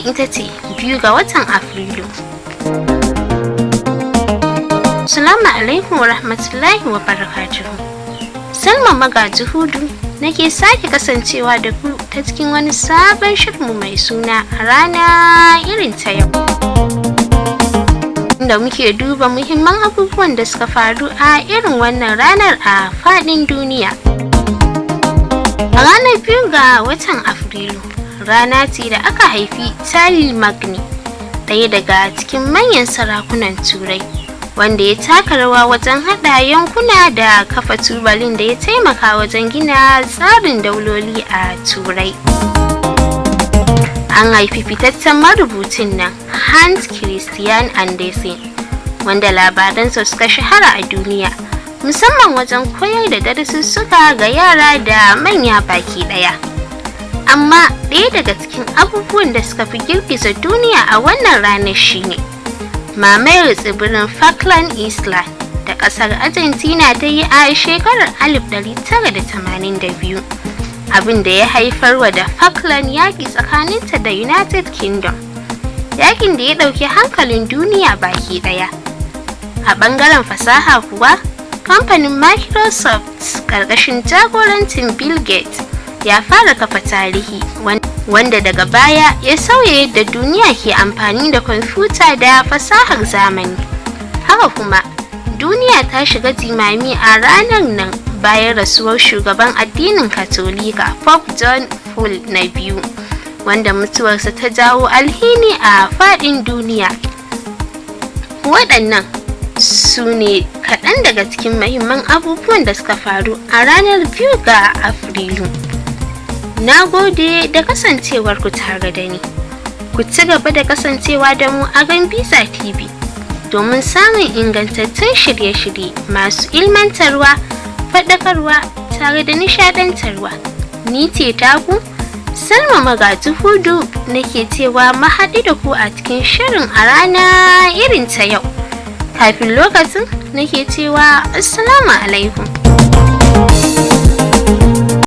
ita ce 2 ga watan Afrilu. Assalamu alaikum wa rahmatullahi wa barakatuhu. Salma Magaji Hudu nake sake kasancewa da ku ta cikin wani sabon shirinmu mai suna Rana Irin ta yau, da muke duba muhimman abubuwan da suka faru a irin wannan ranar a faɗin duniya. A ranar 2 ga watan Afrilu, rana ce da aka haifi Charles Magni, ɗaya daga cikin manyan sarakunan Turai, wanda ya taka rawa wajen haɗa yankuna da kafa tubalin da ya taimaka wajen gina tsarin dauloli a Turai. An haifi fitaccen marubucin nan Hans Christian Andersen, wanda labaransa suka shahara a duniya, musamman wajen koyar da darussuka ga yara da manya baki ɗaya. Amma ɗaya daga cikin abubuwan da suka fi girgiza duniya a wannan ranar shine mamayar tsibirin Falkland Island da ƙasar Argentina ta yi a shekarar 1982, abin da ya haifarwa da Falkland yaƙi tsakaninta da United Kingdom, yaƙin da ya ɗauki hankalin duniya baki ɗaya. A ɓangaren fasaha kuwa, kamfanin Microsoft ƙarƙashin jagorancin Bill Gates ya fara kafa tarihi, wanda daga baya ya sauya yadda duniya ke amfani da kwamfuta da fasahar zamani. Haka kuma, duniya ta shiga jimami a ranar nan bayan rasuwar shugaban addinin Katolika Pope John Paul na biyu, wanda mutuwarsa ta jawo alhini a faɗin duniya. Waɗannan su ne kaɗan daga cikin muhimman abubuwan da suka faru a ranar 2 ga Afrilu. Na gode da kasancewar ku tare da ni. Ku ci gaba da kasancewa da mu a Gambiza TV domin samun ingantattun shirye-shirye masu ilmantarwa, faɗakarwa tare da nishaɗantarwa. Ni ce taku Salma Magaji Hudu nake cewa mu haɗu da ku a cikin shirin a rana irin ta yau. Kafin lokacin nake cewa Assalamu alaikum.